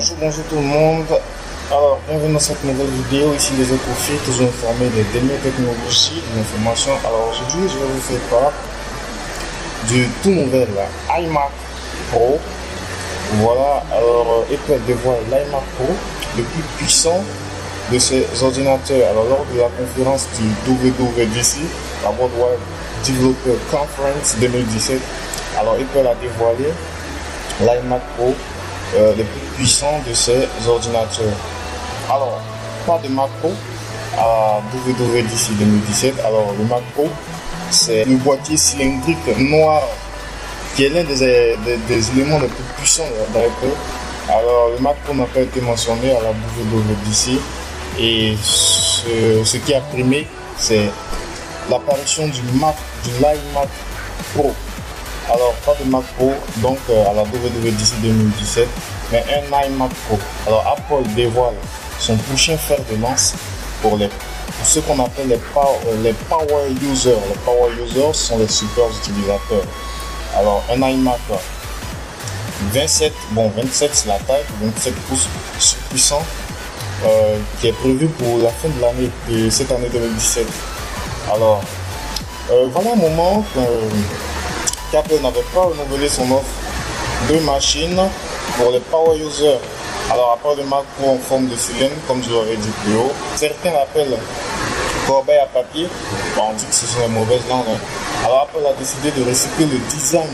Bonjour tout le monde. Alors, bienvenue dans cette nouvelle vidéo. Ici les Écofis, toujours informés des dernières technologies, des informations. Alors aujourd'hui, je vais vous faire part du tout nouvel iMac Pro. Voilà, alors Apple dévoile l'iMac Pro, le plus puissant de ses ordinateurs. Alors lors de la conférence du WWDC, la Worldwide Developer Conference 2017, alors Apple a dévoilé l'iMac Pro, le plus puissant de ses ordinateurs. Alors, pas de Mac Pro à WWDC 2017. Alors, le Mac Pro, c'est le boîtier cylindrique noir qui est l'un des éléments les plus puissants d'Apple. Alors, le Mac Pro n'a pas été mentionné à la WWDC et ce qui a primé, c'est l'apparition du l'iMac Pro. Alors, pas de Mac Pro, donc à la WWDC 2017, mais un iMac Pro. Alors, Apple dévoile son prochain fer de lance pour ceux qu'on appelle les power users. Les power users sont les super utilisateurs. Alors, un iMac 27 c'est la taille, 27 pouces puissant, qui est prévu pour la fin de l'année, de cette année 2017. Alors, voilà un moment qu'Apple n'avait pas renouvelé son offre de machines pour les power users. Alors, à part le Mac Pro en forme de cylindre, comme je l'avais dit plus haut, certains l'appellent corbeille à papier. Bon, on dit que ce sont les mauvaises langues. Alors, Apple a décidé de recycler le design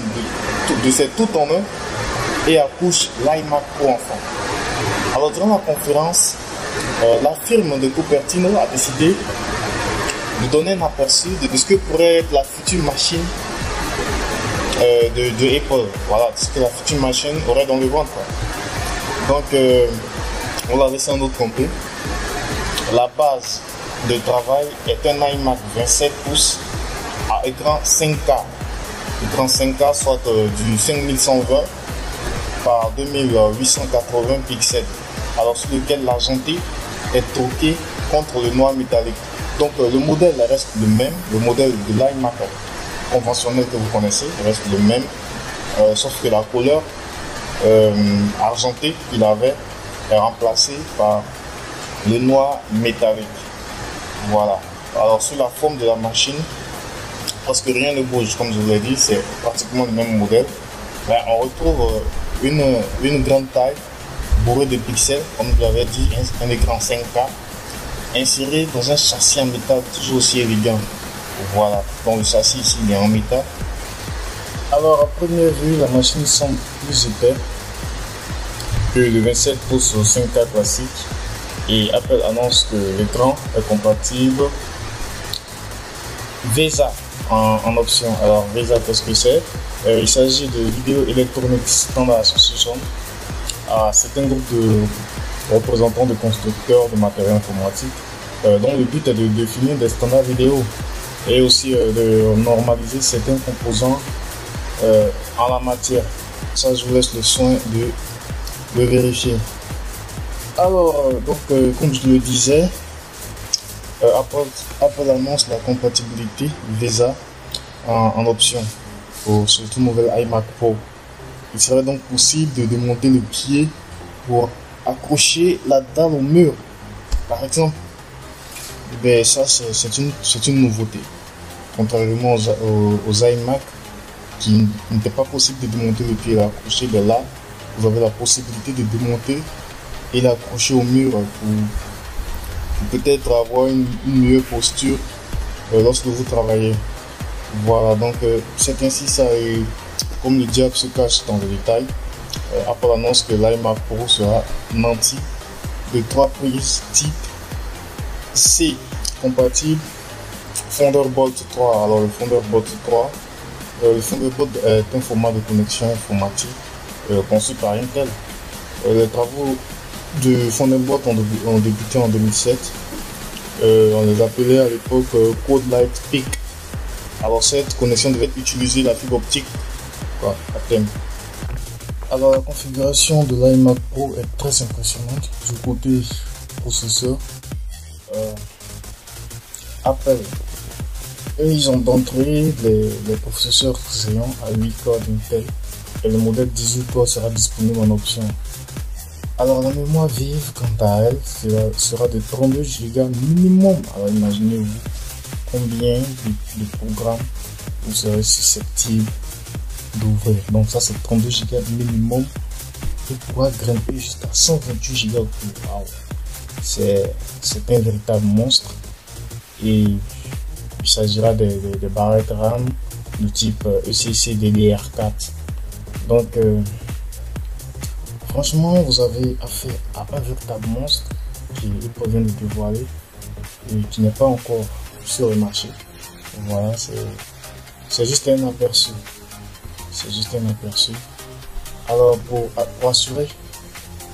de ces tout en un et accouche l'iMac Pro enfin. Alors, durant la conférence, la firme de Cupertino a décidé de donner un aperçu de ce que pourrait être la future machine de Apple. Voilà, ce que la future machine aurait dans le ventre. Donc, on l'a laissé un autre compris. La base de travail est un iMac 27 pouces à écran 5K. Écran 5K, soit du 5120 par 2880 pixels. Alors, sur lequel l'argenté est troqué contre le noir métallique. Donc, le modèle reste le même. Le modèle de l'iMac conventionnel que vous connaissez reste le même. Sauf que la couleur argenté qu'il avait est remplacé par le noir métallique. Voilà. Alors sur la forme de la machine, parce que rien ne bouge, comme je vous l'ai dit, c'est pratiquement le même modèle. Mais on retrouve une grande taille bourrée de pixels, comme je l'avais dit, un écran 5K inséré dans un châssis en métal toujours aussi élégant. Voilà. Donc le châssis ici il est en métal. Alors, à première vue, la machine semble plus épais que le 27 pouces au 5K classique et Apple annonce que l'écran est compatible VESA en option. Alors, VESA, qu'est-ce que c'est? Il s'agit de Video Electronic Standard Association. C'est un groupe de représentants de constructeurs de matériel informatique dont le but est de définir des standards vidéo et aussi de normaliser certains composants en la matière. Ça, je vous laisse le soin de le vérifier. Alors, comme je le disais, Apple annonce la compatibilité VESA en option pour ce tout nouvel iMac Pro. Il serait donc possible de démonter le pied pour accrocher la dalle au mur, par exemple. Ben, ça, c'est une nouveauté. Contrairement aux iMac, qui n'était pas possible de démonter le pied et l'accrocher, mais là vous avez la possibilité de démonter et l'accrocher au mur pour peut-être avoir une meilleure posture lorsque vous travaillez. Voilà, donc c'est ainsi ça, et comme le diable se cache dans le détail, Apple annonce que l'iMac Pro sera nanti de 3 prises type C compatible Thunderbolt 3. Alors le Thunderbolt 3, le Thunderbolt est un format de connexion informatique conçu par Intel. Les travaux de Thunderbolt ont débuté en 2007. On les appelait à l'époque Code Light Peak. Alors cette connexion devait utiliser la fibre optique à thème. Alors la configuration de l'iMac Pro est très impressionnante. Du côté processeur, Apple, ils ont d'entrée les processeurs Xeon à 8 corps d'Intel et le modèle 18 corps sera disponible en option. Alors la mémoire vive, quant à elle, sera de 32 Go minimum. Alors imaginez-vous combien de programmes vous serez susceptible d'ouvrir. Donc ça c'est 32 Go minimum et pourra grimper jusqu'à 128 Go. Wow. C'est un véritable monstre et il s'agira de barrettes RAM de type ECC DDR4. Donc franchement vous avez affaire à un véritable monstre qui provient de dévoiler et qui n'est pas encore sur le marché. Voilà, c'est juste un aperçu. C'est juste un aperçu. Alors pour assurer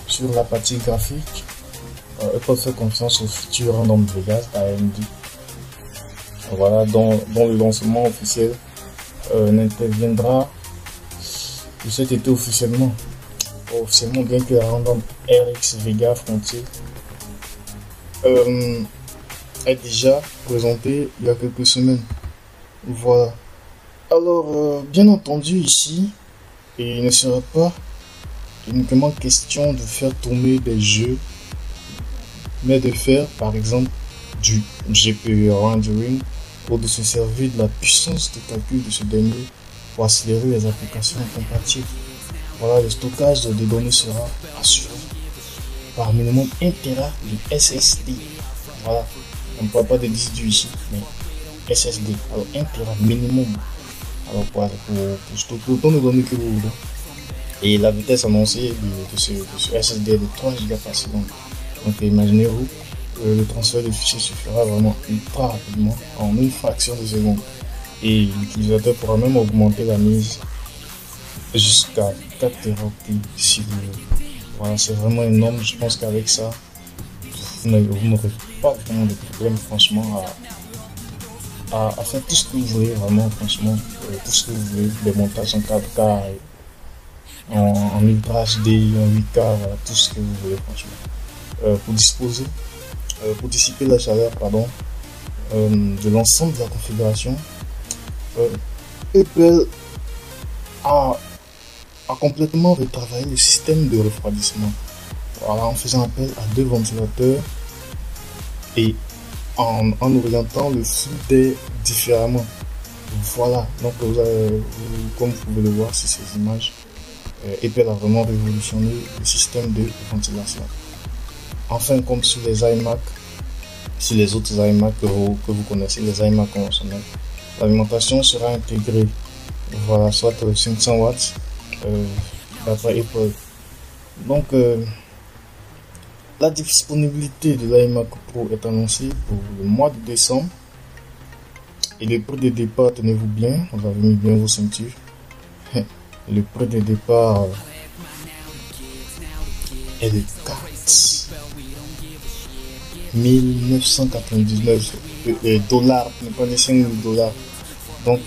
sur la partie graphique, il faut faire confiance au futur Random Vegas d'AMD. Voilà, dont le lancement officiel n'interviendra que cet été officiellement, bien que la Random RX Vega Frontier est déjà présentée il y a quelques semaines. Voilà. Alors, bien entendu ici, il ne sera pas uniquement question de faire tourner des jeux, mais de faire par exemple du GPU rendering ou de se servir de la puissance de calcul de ce dernier pour accélérer les applications compatibles. Voilà, le stockage des données sera assuré par minimum 1 Tera de SSD. Voilà, on ne parle pas de disque dur ici, mais SSD. Alors 1 Tera minimum. Alors pour stocker autant de données que vous voulez. Et la vitesse annoncée de ce SSD est de 3 Go par seconde. Donc imaginez-vous, le transfert de fichiers se fera vraiment ultra rapidement, en une fraction de seconde. Et l'utilisateur pourra même augmenter la mise jusqu'à 4 Teraoctets si vous voulez. Voilà, c'est vraiment énorme. Je pense qu'avec ça, vous n'aurez pas vraiment de problème franchement à faire tout ce que vous voulez, vraiment franchement, tout ce que vous voulez, des montages en 4K, en Ultra HD, en 8K, voilà, tout ce que vous voulez franchement. Pour dissiper la chaleur, de l'ensemble de la configuration, Apple a complètement retravaillé le système de refroidissement. Voilà, en faisant appel à 2 ventilateurs et en orientant le flux d'air différemment. Voilà, donc comme vous pouvez le voir sur ces images, Apple a vraiment révolutionné le système de ventilation. Enfin, comme sur les iMac, sur les autres iMac que vous connaissez, les iMac conventionnels, l'alimentation sera intégrée, voilà, soit 500 watts d'après Apple. Donc la disponibilité de l'iMac Pro est annoncée pour le mois de décembre et le prix de départ, tenez-vous bien, vous avez mis bien vos ceintures. Le prix de départ est de 4 999 dollars, ne pas des 5 000 $. Donc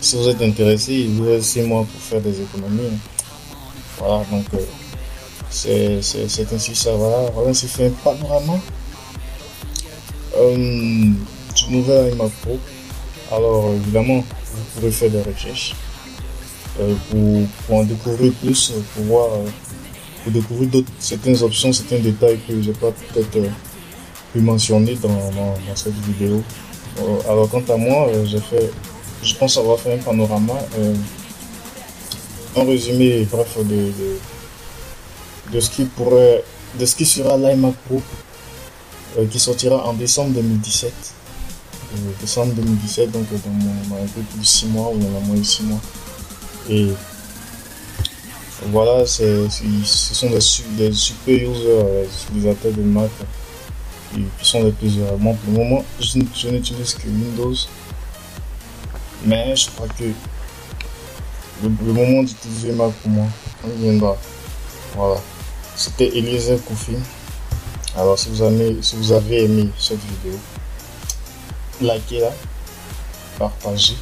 si vous êtes intéressé, il vous reste 6 mois pour faire des économies. Voilà, donc c'est ainsi ça. Voilà, c'est fait un panorama du nouvel iMac Pro. Alors évidemment, vous pourrez faire des recherches pour en découvrir plus, pour découvrir certaines options, certains détails que j'ai pas peut-être pu mentionner dans cette vidéo. Alors quant à moi, je pense avoir fait un panorama, un résumé bref de ce qui sera l'iMac Pro qui sortira en décembre 2017. Donc dans un peu plus de 6 mois, ou dans moins de 6 mois. Et voilà, ce sont des super users, les utilisateurs de Mac qui sont les plus heureux. Bon, pour le moment, je n'utilise que Windows, mais je crois que le moment d'utiliser Mac pour moi, on viendra. Voilà, c'était Eliezer Koufi. Alors si vous avez aimé cette vidéo, likez-la, partagez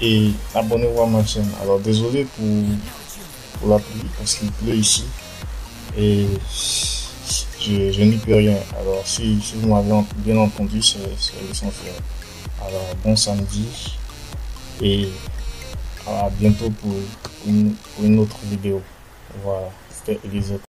et abonnez-vous à ma chaîne. Alors désolé pour la pluie parce qu'il pleut ici et je n'y peux rien. Alors si vous m'avez bien entendu, c'est l'essentiel. Alors bon samedi et à bientôt pour une autre vidéo. Voilà. et les autres.